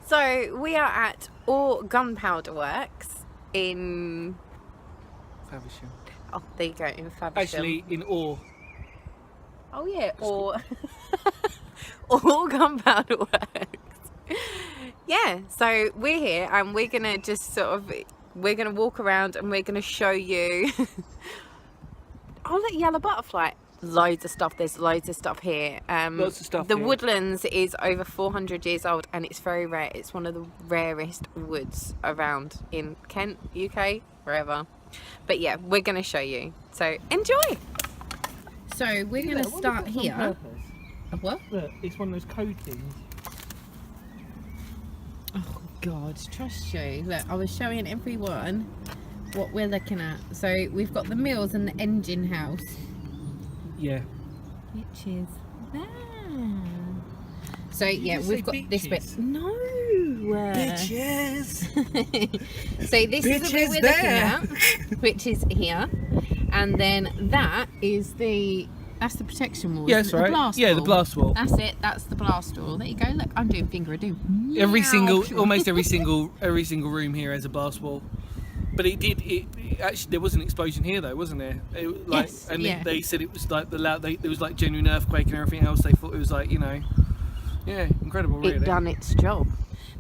So we are at Oare Gunpowder Works in Faversham. Oh, there you go, in Faversham. Actually, in Oare. Oh yeah, Oare Gunpowder Works. Yeah, so we're here and we're gonna just we're gonna walk around and we're gonna show you. Oh, look, yellow butterfly. Loads of stuff. There's loads of stuff here. Lots of stuff. The here. woodlands is over 400 years old and it's very rare. It's one of the rarest woods around in Kent, UK, wherever. But yeah, we're going to show you. So enjoy. So we're going to start here. What? Look, it's one of those coatings. Oh God, trust you. Look, I was showing everyone what we're looking at. So we've got the mills and the engine house. Yeah. Which is there. So yeah, we've got bitches? this bit. No. Bitches. So this is the bit we're looking at, which is here, and then that's the protection wall. Yes, right. The blast yeah, wall. the blast wall. That's it. That's the blast wall. There you go. Look, I'm doing finger ado. Almost every single room here has a blast wall. But it actually, there was an explosion here though, wasn't there? Yes, and yeah. they said it was like there was like genuine earthquake and everything else. They thought it was like, yeah, incredible really. It done its job.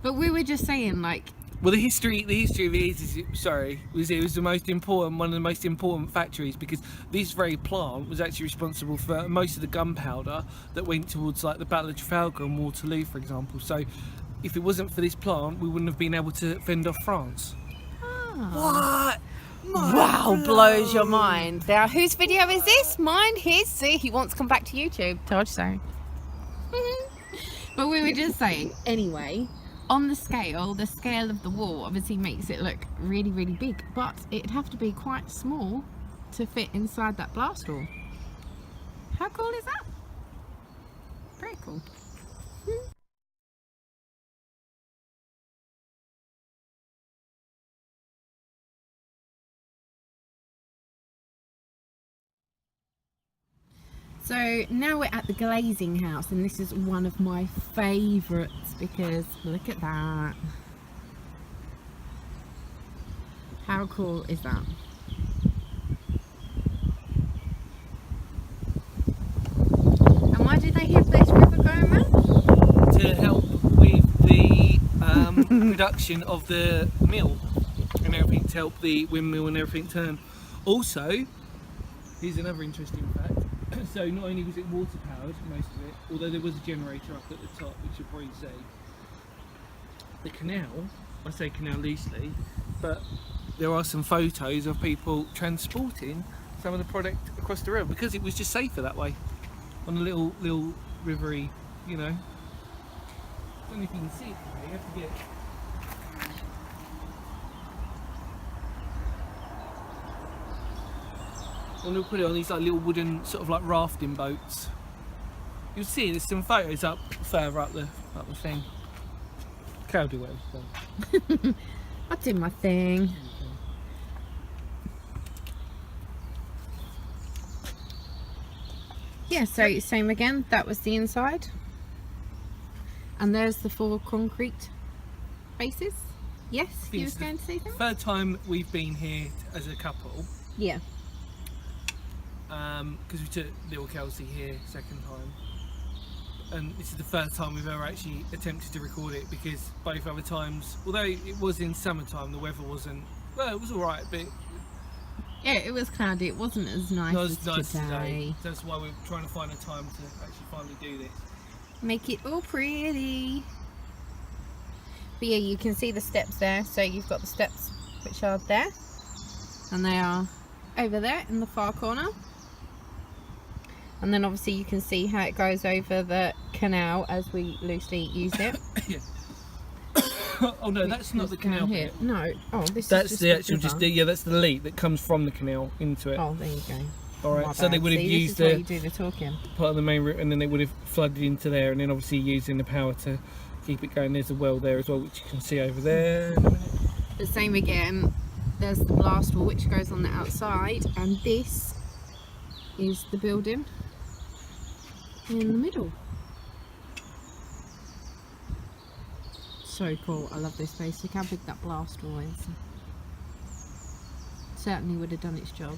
But we were just saying, like, well, the history of it was it was one of the most important factories, because this very plant was actually responsible for most of the gunpowder that went towards like the Battle of Trafalgar and Waterloo, for example. So if it wasn't for this plant, we wouldn't have been able to fend off France. What? Wow, blows your mind. Now, whose video is this? Mine, his. See, he wants to come back to YouTube. Told you so. But we were just saying, anyway, on the scale of the wall obviously makes it look really, really big, but it'd have to be quite small to fit inside that blast wall. How cool is that? Very cool. So now we're at the glazing house, and this is one of my favourites because look at that. How cool is that? And why did they have this river going around? To help with the production of the mill and everything, to help the windmill and everything turn. Also, here's another interesting fact. So not only was it water powered, most of it, although there was a generator up at the top, which you'll probably see. The canal, I say canal loosely, but there are some photos of people transporting some of the product across the river because it was just safer that way, on a little rivery, I don't know if you can see it today, you have to get. And we'll put it on these like little wooden sort of like rafting boats. You'll see there's some photos up further up the thing. Cloudy weather. I do my thing. Yeah, so same again, that was the inside. And there's the 4 concrete bases. Yes, you was going to say that? Third time we've been here as a couple. Yeah. Because we took little Kelsey here second time, and this is the first time we've ever actually attempted to record it, because both other times, although it was in summertime, the weather wasn't, well, it was alright, but yeah, it was cloudy. It wasn't as nice as today. That's why we're trying to find a time to actually finally do this. Make it all pretty. But yeah, you can see the steps there. So you've got the steps which are there, and they are over there in the far corner. And then obviously you can see how it goes over the canal as we loosely use it. Yeah. Oh no, that's not the canal here. bit. No. Oh, this that's is the actual that's the leak that comes from the canal into it. Oh, there you go. Alright, so they would have used the you do the talking. part of the main route, and then they would have flooded into there, and then obviously using the power to keep it going. There's a well there as well, which you can see over there. The same again, there's the blast wall which goes on the outside, and this is the building in the middle. so cool. I love this place. Look how big that blast door is. Certainly would have done its job.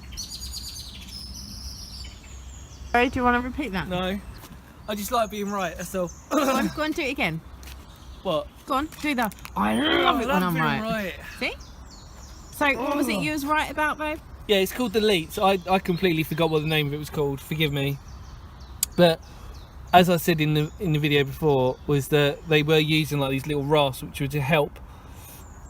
Sorry, do you want to repeat that? No. I just like being right, that's all. Go on, do it again. What? Go on, do that. I love it when I'm being right. See? So, what was it you was right about, babe? Yeah, it's called the Leets. I completely forgot what the name of it was called. Forgive me. But as I said in the video before, was that they were using like these little rafts, which were to help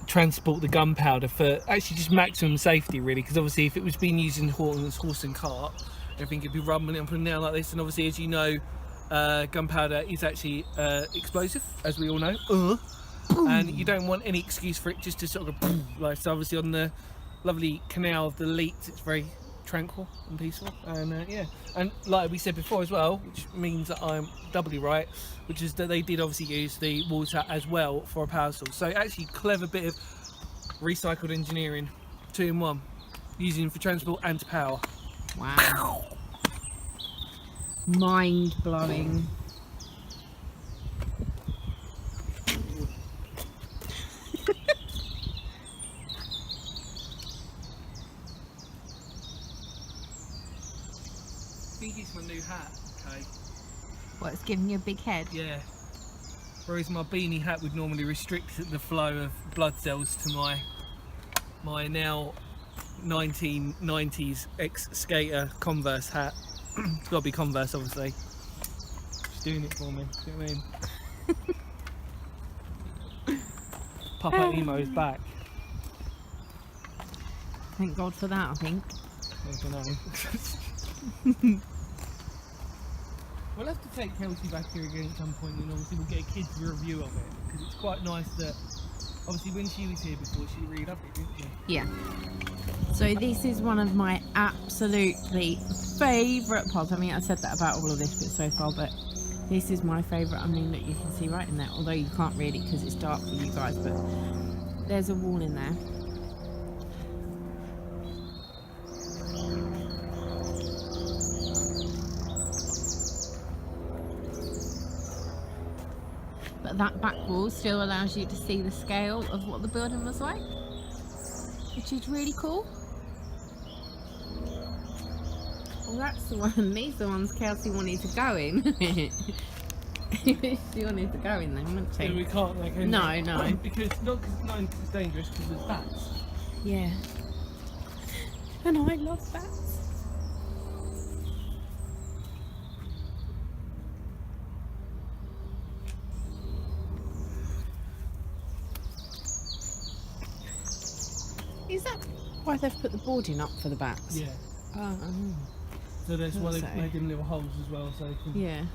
transport the gunpowder for actually just maximum safety, really. Because obviously, if it was being used in horse and cart, everything could be rumbling up and down like this. And obviously, as you know, gunpowder is actually explosive, as we all know. And you don't want any excuse for it just to sort of go boom, like so. Obviously, on the lovely canal of the Leets, it's very tranquil and peaceful. And yeah, and like we said before as well, which means that I'm doubly right, which is that they did obviously use the water as well for a power source. So actually, clever bit of recycled engineering, 2 in 1, using for transport and to power. Wow. Mind blowing. I think it's my new hat, okay? What, it's giving you a big head? Yeah. Whereas my beanie hat would normally restrict the flow of blood cells to my now 1990s ex-skater Converse hat. It's got to be Converse, obviously. She's doing it for me. Do you know what I mean? Papa Emo is back. Thank God for that, I think. I don't know. We'll have to take Kelsey back here again at some point, and obviously we'll get a kids' review of it, because it's quite nice that, obviously when she was here before, she really loved it, didn't she? Yeah. So this is one of my absolutely favourite pods. I mean, I said that about all of this bit so far, but this is my favourite. I mean, look, you can see right in there, although you can't really because it's dark for you guys, but there's a wall in there. But that back wall still allows you to see the scale of what the building was like, which is really cool. Well, that's the one. These are the ones Kelsey wanted to go in. She wanted to go in them, wouldn't she? Yeah, we can't, like, no. Because it's dangerous because there's bats. Yeah. And I love bats. Is that why they've put the boarding up for the bats? Yeah. Oh. So that's why they've So. made them little holes as well, so they can... Yeah.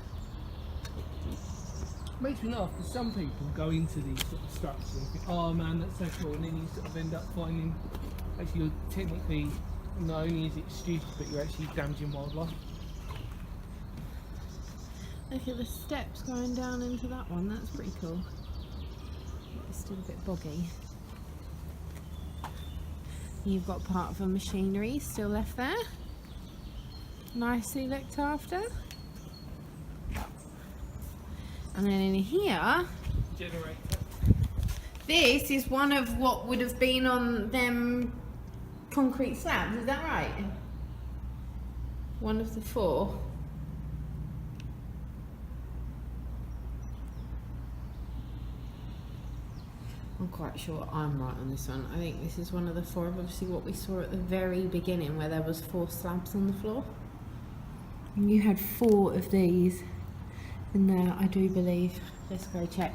Makes me laugh because some people go into these sort of structures and think, oh man, that's so cool, and then you sort of end up finding, actually you're technically, not only is it stupid, but you're actually damaging wildlife. Look at the steps going down into that one, that's pretty cool. It's still a bit boggy. You've got part of a machinery still left there. Nicely looked after. And then in here, Generator. this is one of what would have been on them concrete slabs, is that right? One of the 4. I'm quite sure I'm right on this one. I think this is one of the 4 of obviously what we saw at the very beginning where there was 4 slabs on the floor. And you had 4 of these in there, I do believe. Let's go check.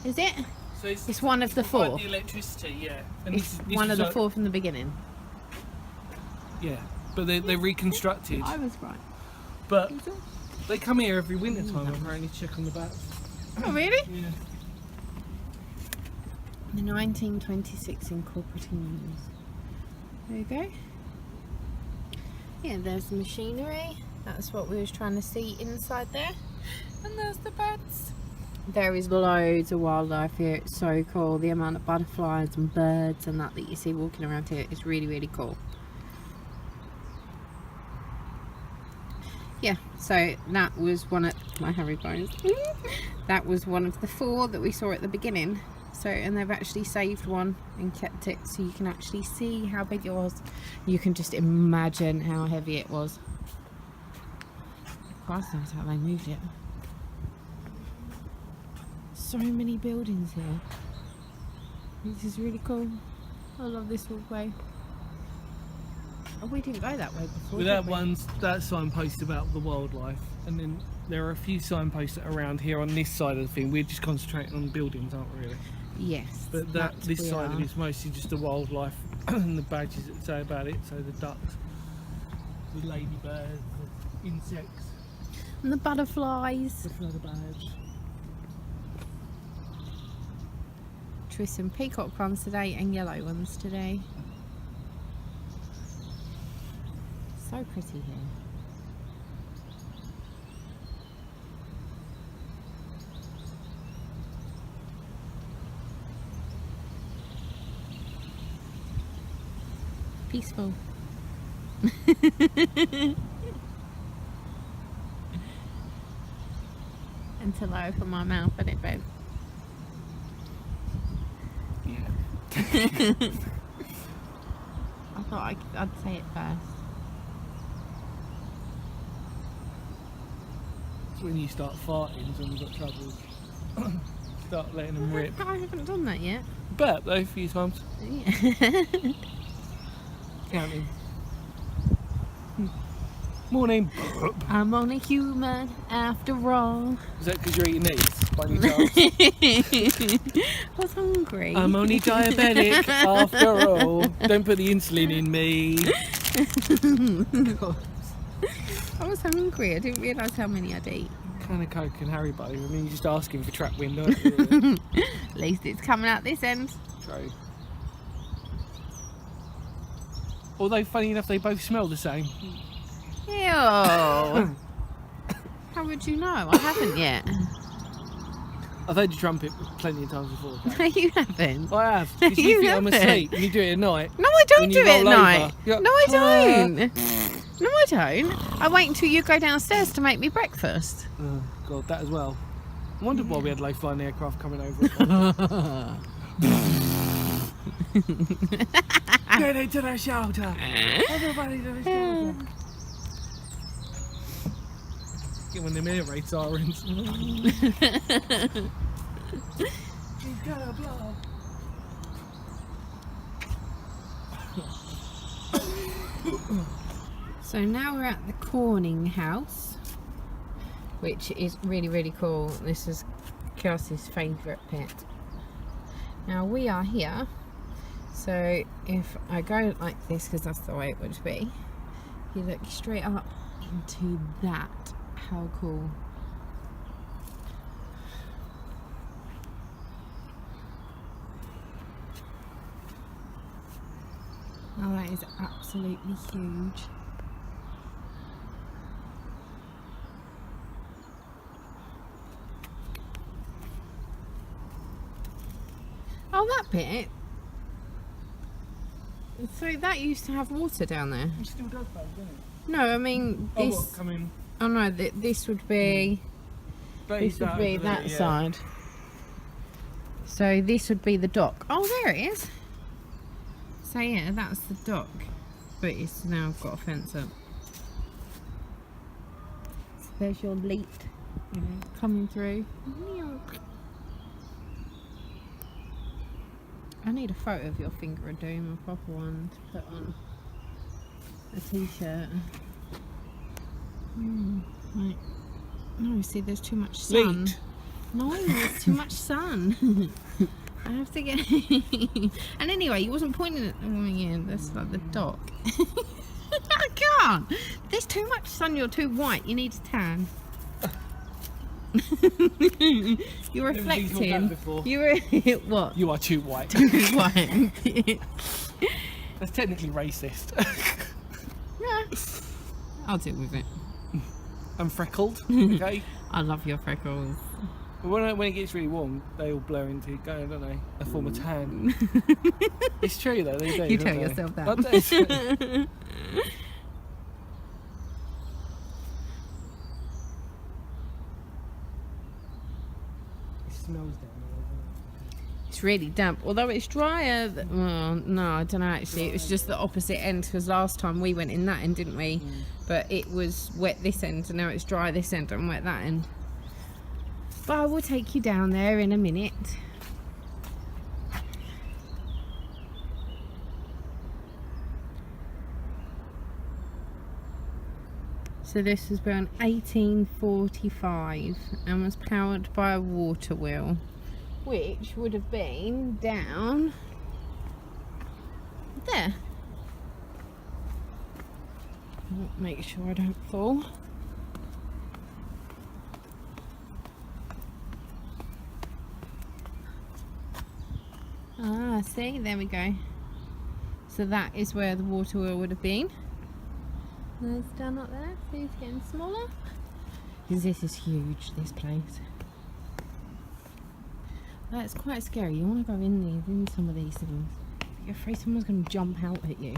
Is it? So It's one of the 4. The electricity, yeah. And It's this one of is the like- 4 from the beginning. Yeah, but they're reconstructed. I was right. But they come here every winter time apparently to check on the bats. Oh really? Yeah. The 1926 incorporating news. There you go. Yeah, there's the machinery. That's what we was trying to see inside there. And there's the bats. There is loads of wildlife here. It's so cool. The amount of butterflies and birds and that you see walking around here is really, really cool. Yeah, so that was one of my Harry Bones. That was one of the 4 that we saw at the beginning. So, and they've actually saved one and kept it so you can actually see how big it was. You can just imagine how heavy it was. Christ knows how they moved it. So many buildings here. This is really cool. I love this walkway. Oh, we didn't go that way before. Well, that signpost about the wildlife, and then there are a few signposts around here on this side of the thing. We're just concentrating on buildings, aren't we, really? Yes. But this side of it is mostly just the wildlife and the badges that say about it. So the ducks, the ladybirds, the insects, And the butterflies. the flutterbirds. Trish some peacock ones today and yellow ones today. So pretty here. Peaceful. Until I open my mouth and it went. Yeah. I thought I'd say it first. It's when you start farting is when you've got trouble. Start letting them rip. I haven't done that yet. But though, a few times. Yeah. Counting. Morning. I'm only human after all. Is that because you're eating these by any chance? I was hungry. I'm only diabetic after all. Don't put the insulin in me. I was hungry. I didn't realise how many I'd eat. Can of Coke and Haribo. I mean, you're just asking for trap wind, aren't you? Really? At least it's coming out this end. True. Although, funny enough, they both smell the same. Ew. How would you know? I haven't yet. I've heard you trumpet plenty of times before. Okay? No, you haven't. I have. Because You you think I'm haven't. asleep and you do it at night. No, I don't When do you it at roll over, night. you're like, No, I don't. "Ah." No, I don't. I wait until you go downstairs to make me breakfast. Oh, God, that as well. I wondered why we had low-flying aircraft coming over. Get into the shelter! Everybody to the shelter! Get one of them air raid sirens. He's gonna blow. So now we're at the Corning house, which is really, really cool. This is Kelsey's favourite pet. Now we are here, so if I go like this, because that's the way it would be, you look straight up into that. How cool. Oh, that is absolutely huge. Oh, that bit. So that used to have water down there. It still does, though, doesn't it? No, I mean Oh, this. what, come in? Oh no, this would be. This would be that side. So this would be the dock. Oh, there it is. So yeah, that's the dock, but it's now got a fence up. So there's your leak, coming through. I need a photo of your finger of doom, a proper one to put on a t-shirt. Right. No, see, there's too much sun. Leaked. No, there's too much sun. I have to get. And anyway, you wasn't pointing at the woman in. That's like the dock. I can't. There's too much sun. You're too white. You need a tan. You're reflecting. You're what? You are too white. Too white. That's technically racist. Yeah. I'll deal with it. I'm freckled, okay? I love your freckles. But when it gets really warm, they all blur into, don't they? A form of tan. It's true though, they do. You don't tell they? yourself that. I do. It smells down there, doesn't it? It's really damp, although it's drier. Well, no, I don't know actually. It was just the opposite end, because last time we went in that end, didn't we? But it was wet this end, and now it's dry this end and wet that end. But I will take you down there in a minute. So this was built in 1845 and was powered by a water wheel, which would have been down there. Make sure I don't fall. Ah, see, there we go. So that is where the water wheel would have been. There's down up there, see it's getting smaller. Because this is huge, this place. That's quite scary. You want to go in some of these things. You're afraid someone's going to jump out at you.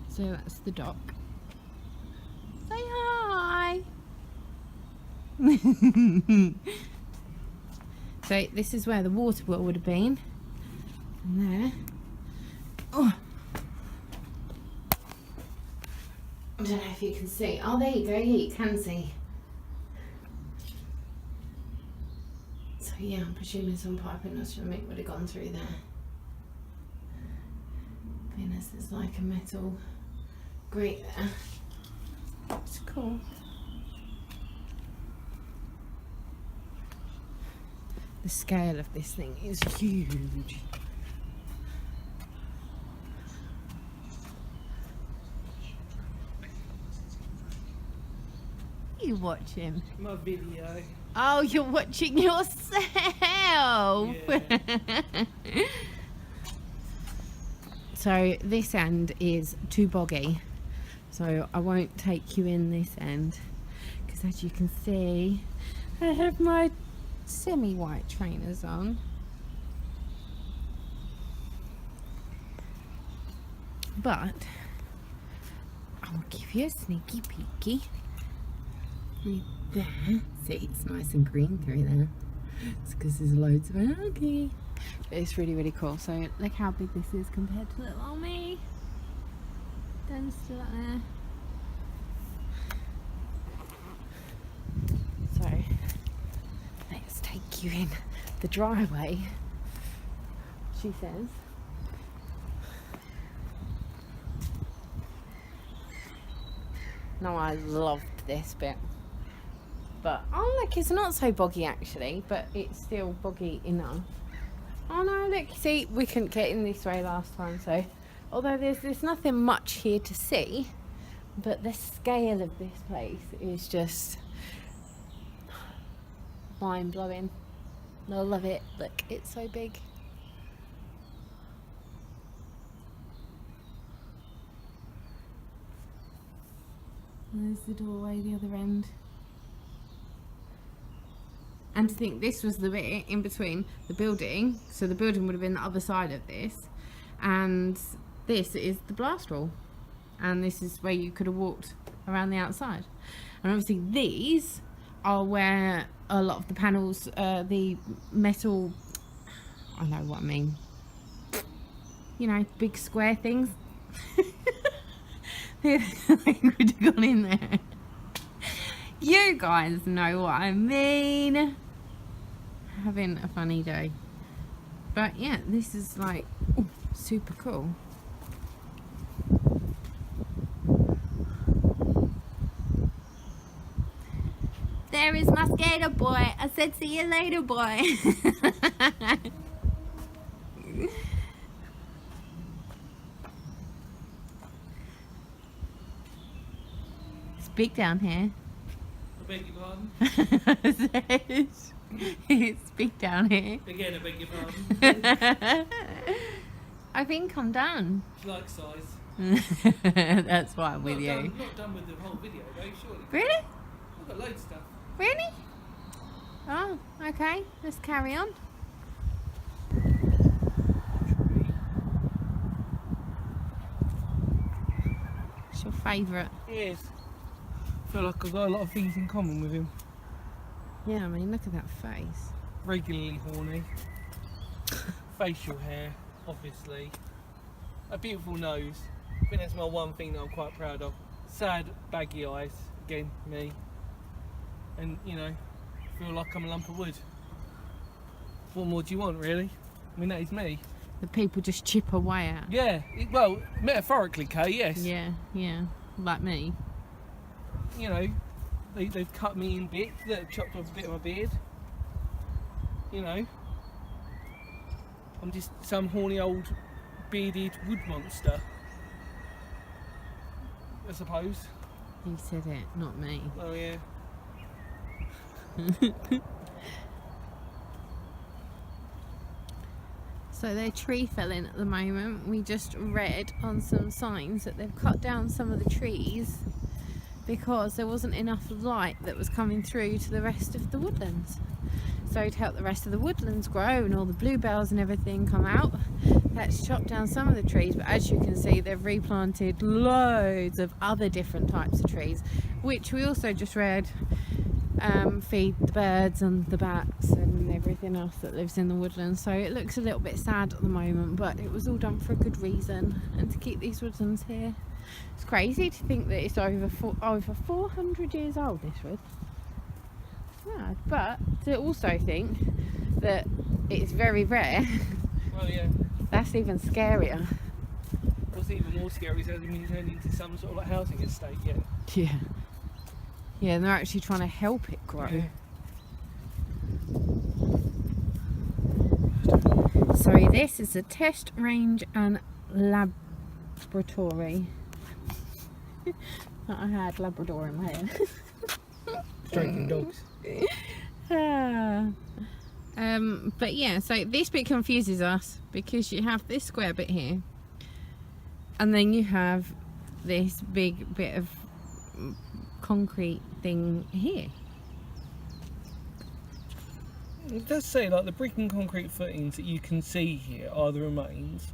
So that's the dock. Say hi! So this is where the water wheel would have been. And there. Oh! I don't know if you can see. Oh, there you go. Yeah, you can see. So yeah, I'm presuming some piping or something would have gone through there. Goodness, there's like a metal grate there. It's cool. The scale of this thing is huge. You watching? My video. Oh, you're watching yourself. Yeah. So this end is too boggy, so I won't take you in this end, because as you can see, I have my semi-white trainers on. But I'll give you a sneaky peeky. There, see, it's nice and green through there. It's because there's loads of algae. But it's really, really cool. So look how big this is compared to little old me. Dan's still up there. So let's take you in the driveway, she says. No, I loved this bit. But, oh look, it's not so boggy actually, but it's still boggy enough. Oh no, look, see, we couldn't get in this way last time, so, although there's nothing much here to see, but the scale of this place is just mind-blowing. I love it. Look, it's so big. There's the doorway, the other end. And to think this was the bit in between the building, so the building would have been the other side of this, and this is the blast wall, and this is where you could have walked around the outside. And obviously these are where a lot of the panels, the metal, I know what I mean, you know, big square things, they would have gone in there. You guys know what I mean. Having a funny day. But yeah, this is like, ooh, super cool. There is my skater boy. I said see you later, boy. It's big down here. I beg your pardon? It's big down here. Again, I beg your pardon. I think I'm done. Do you like size? That's why I'm with you. I'm not done with the whole video, though, surely. Really? I've got loads of stuff. Really? Oh, okay. Let's carry on. What's your favourite? Yes. I feel like I've got a lot of things in common with him. Yeah, I mean, look at that face. regularly horny. Facial hair, obviously. A beautiful nose. I think that's my one thing that I'm quite proud of. Sad, baggy eyes. Again, me. And, you know, feel like I'm a lump of wood. What more do you want, really? I mean, that is me. The people just chip away at. Yeah, well, metaphorically, Kay, yes. Yeah, like me. You know, they've cut me in bits, they've chopped off a bit of my beard. You know, I'm just some horny old bearded wood monster, I suppose. You said it, not me. Oh yeah. So they're tree felling at the moment. We just read on some signs that they've cut down some of the trees because there wasn't enough light that was coming through to the rest of the woodlands. So to help the rest of the woodlands grow and all the bluebells and everything come out, let's chop down some of the trees. But as you can see, they've replanted loads of other different types of trees, which we also just read feed the birds and the bats and everything else that lives in the woodlands. So it looks a little bit sad at the moment, but it was all done for a good reason and to keep these woodlands here. It's crazy to think that it's over 400 years old, this wood. Yeah, but to also think that it's very rare. Well, yeah. That's even scarier. What's even more scary is it hasn't been turned into some sort of like housing estate yet. Yeah. Yeah, and they're actually trying to help it grow. Yeah. So this is a test range and laboratory. I had Labrador in my head. Drinking dogs. But yeah, so this bit confuses us because you have this square bit here and then you have this big bit of concrete thing here. It does say like the brick and concrete footings that you can see here are the remains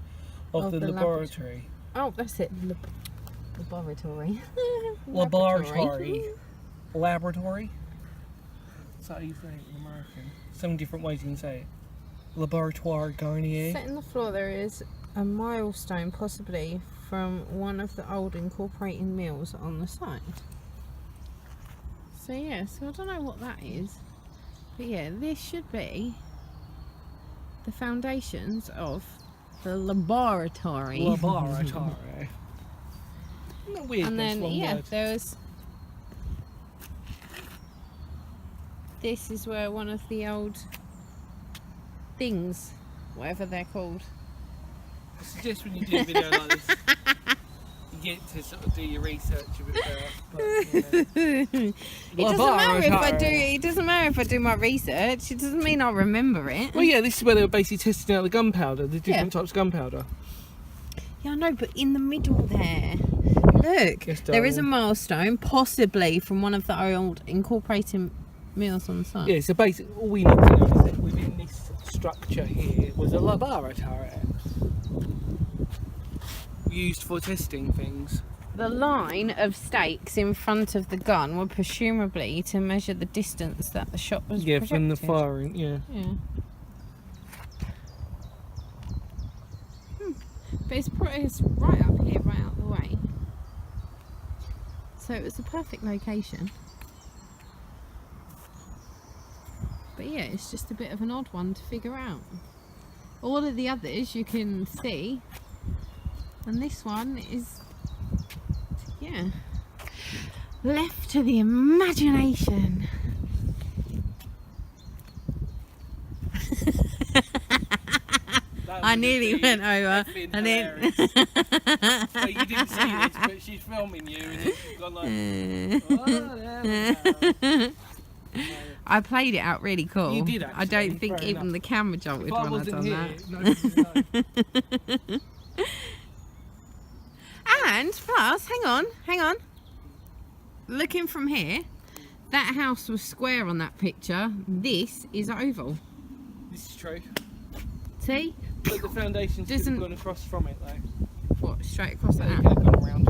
of the laboratory. Oh, that's it. Laboratory. Laboratory. That's how you say it in American. So many different ways you can say it. Laboratoire Garnier. Set in the floor there is a milestone, possibly from one of the old incorporating mills on the site. So yeah, so I don't know what that is, but yeah, this should be the foundations of the laboratory. Laboratory. Isn't that weird? And then yeah, word? there's. This is where one of the old things, whatever they're called. I suggest when you do a video like this, you get to sort of do your research a bit better. But, you know. It doesn't matter if I do. It doesn't matter if I do my research. It doesn't mean I'll remember it. Well, yeah, this is where they were basically testing out the gunpowder, the different types of gunpowder. Yeah, I know, but in the middle there, look, Yes, there is a darling. milestone, possibly from one of the old incorporating mills on the site. Yeah, so basically all we need to know is that within this structure here was a laboratory used for testing things. The line of stakes in front of the gun were presumably to measure the distance that the shot was projected. From the firing, yeah. But it's right up here, right out the way. So it was a perfect location. But yeah, it's just a bit of an odd one to figure out. All of the others you can see, and this one is, yeah, left to the imagination. I nearly went over and then So you didn't see this, but she's filming you and then she's gone like, oh, there we go. I played it out really cool. You did I actually, don't think fair even enough. the camera jolted If I when I wasn't done here, that. nobody would know. And plus, hang on. Looking from here, that house was square on that picture. This is oval. This is true. See? But the foundations could Doesn't- have gone across from it though. What, straight across They that could house? have gone around.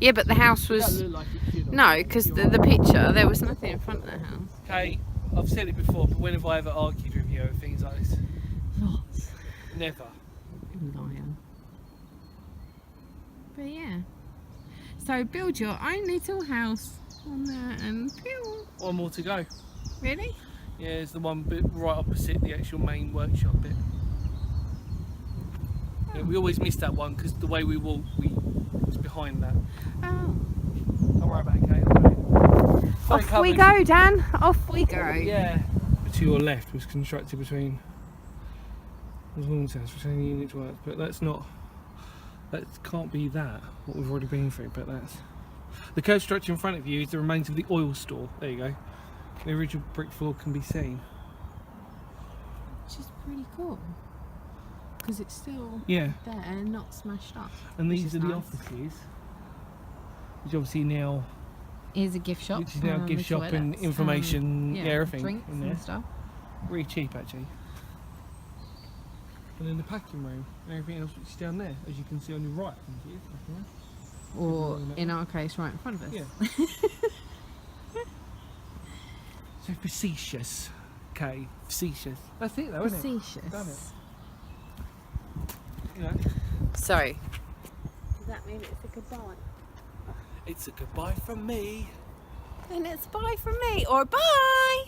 Yeah, but the house It doesn't was... look like it should have. No, because the picture, there was nothing in front of the house. Okay, I've said it before, but when have I ever argued with you over things like this? Lots. Never. Lion. But yeah. So build your own little house on there and pew. One more to go. Really? Yeah, there's the one bit right opposite the actual main workshop bit. Yeah, we always miss that one because the way we walk, it's behind that. Oh. Don't worry about it, Kate. Off we go, Dan. Off we go. Yeah. To your left was constructed between the long house between the units work, but that's not. That can't be that. What we've already been through, but that's. The curved structure in front of you is the remains of the oil store. There you go. The original brick floor can be seen. Which is pretty cool. Because it's still Yeah. there and not smashed up. And which these is are the nice. offices, which obviously now, Here's a gift shop. which is now gift the shop and toilets, information, yeah, everything drinks in there. and stuff. Really cheap actually. And then the packing room and everything else which is down there, as you can see on your right. I think it is, packing room. Or in our case, right in front of us. Yeah. So facetious. Okay, facetious. That's it though, isn't it? Facetious. Done it. You know, So, does that mean it's a goodbye? it's a goodbye from me. Then it's bye from me, or bye!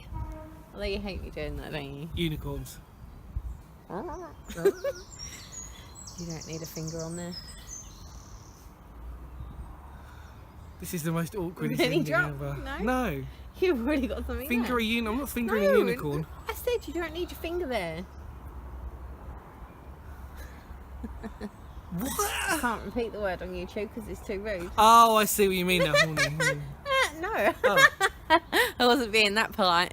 Although you hate me doing that, don't you? Unicorns. You don't need a finger on there. This is the most awkward Any ending drop? ever. No? No. You've already got something Finger there. a unicorn. I'm not fingering a No, unicorn. I said you don't need your finger there. What? I can't repeat the word on YouTube because it's too rude. Oh, I see what you mean now. Horny. No. Oh, I wasn't being that polite.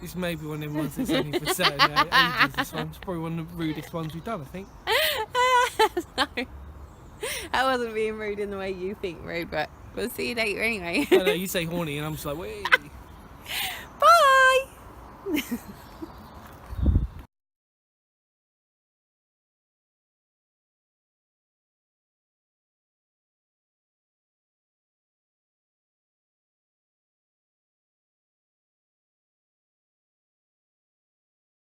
this may be one of them ones that's only for certain ages. This one's probably one of the rudest ones we've done, I think. No. I wasn't being rude in the way you think rude, but we'll see you later anyway. I know you say horny, and I'm just like, wait. Bye!